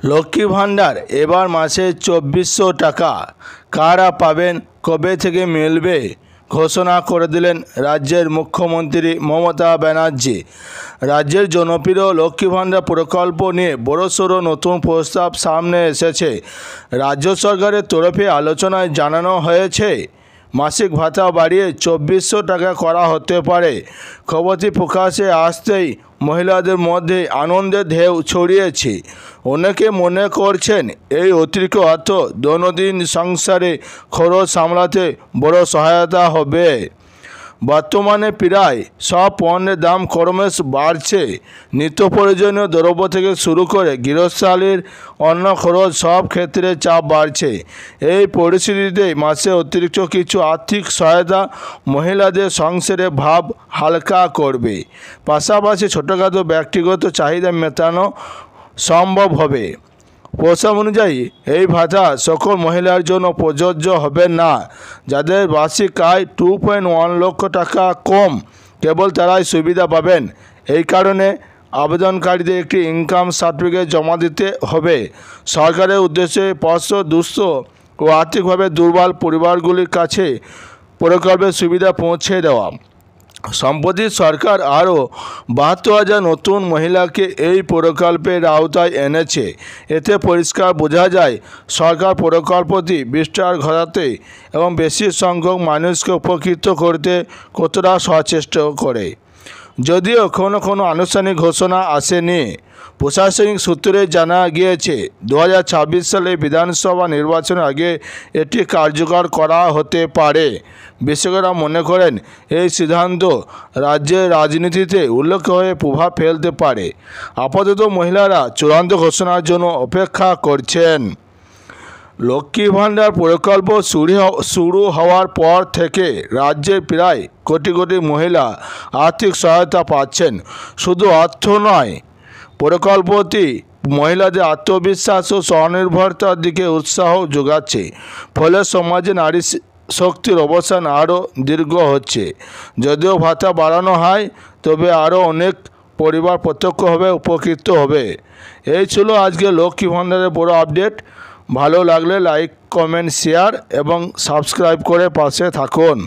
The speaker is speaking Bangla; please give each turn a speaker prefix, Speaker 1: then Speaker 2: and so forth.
Speaker 1: লক্ষ্মী ভাণ্ডার এবার মাসে 2400 টাকা কারা পাবেন, কবে থেকে মিলবে ঘোষণা করে দিলেন রাজ্যের মুখ্যমন্ত্রী মমতা ব্যানার্জি। রাজ্যের জনপ্রিয় লক্ষ্মী ভাণ্ডার প্রকল্প নিয়ে বড়সড় নতুন প্রস্তাব সামনে এসেছে। রাজ্য সরকারের তরফে আলোচনায় জানানো হয়েছে মাসিক ভাতা বাড়িয়ে 2400 টাকা করা হতে পারে। খবরটি প্রকাশে আসতেই মহিলাদের মধ্যে আনন্দের ঢেউ ছড়িয়েছে। অনেকে মনে করছেন এই অতিরিক্ত অর্থ দৈনন্দিন সংসারে খরচ সামলাতে বড় সহায়তা হবে। বর্তমানে প্রায় সব পণ্যের দাম ক্রমশ বাড়ছে। নিত্য প্রয়োজনীয় দ্রব্য থেকে শুরু করে গৃহস্থালির অন্য খরচ সব ক্ষেত্রে চাপ বাড়ছে। এই পরিস্থিতিতে মাসে অতিরিক্ত কিছু আর্থিক সহায়তা মহিলাদের সংসারের ভার হালকা করবে, পাশাপাশি ছোটোখাটো ব্যক্তিগত চাহিদা মেটানো সম্ভব হবে। প্রস্তাব অনুযায়ী এই ভাতা সকল মহিলার জন্য প্রযোজ্য হবে না। যাদের বার্ষিক আয় 2.1 লক্ষ টাকা কম, কেবল তারাই সুবিধা পাবেন। এই কারণে আবেদনকারীদের একটি ইনকাম সার্টিফিকেট জমা দিতে হবে। সরকারের উদ্দেশ্যে দুস্থ ও আর্থিকভাবে দুর্বল পরিবারগুলির কাছে প্রকল্পের সুবিধা পৌঁছে দেওয়া। সম্প্রতি সরকার আরও 72,000 নতুন মহিলাকে এই প্রকল্পের আওতায় এনেছে। এতে পরিষ্কার বোঝা যায় সরকার প্রকল্পটি বিস্তার ঘটাতে এবং বেশি সংখ্যক মানুষকে উপকৃত করতে কতটা সচেষ্ট করে। যদিও কোনো আনুষ্ঠানিক ঘোষণা আসেনি, প্রশাসনিক সূত্রে জানা গিয়েছে 2026 সালে বিধানসভা নির্বাচনের আগে এটি কার্যকর করা হতে পারে। বিশেষজ্ঞরা মনে করেন এই সিদ্ধান্ত রাজ্যের রাজনীতিতে উল্লেখ্য হয়ে প্রভাব ফেলতে পারে। আপাতত মহিলারা চূড়ান্ত ঘোষণার জন্য অপেক্ষা করছেন। লক্ষ্মী ভাণ্ডার প্রকল্প শুরু হওয়ার পর থেকে রাজ্যের প্রায় কোটি কোটি মহিলা আর্থিক সহায়তা পাচ্ছেন। শুধু অর্থ নয়, প্রকল্পটি মহিলাদের আত্মবিশ্বাস ও স্বনির্ভরতার দিকে উৎসাহ যোগাচ্ছে। ফলে সমাজে নারী শক্তির অবস্থান আরও দীর্ঘ হচ্ছে। যদিও ভাতা বাড়ানো হয়, তবে আরও অনেক পরিবার প্রত্যক্ষভাবে উপকৃত হবে। এই ছিল আজকে লক্ষ্মী ভাণ্ডারের বড় আপডেট। ভালো লাগলে লাইক, কমেন্ট, শেয়ার এবং সাবস্ক্রাইব করে পাশে থাকুন।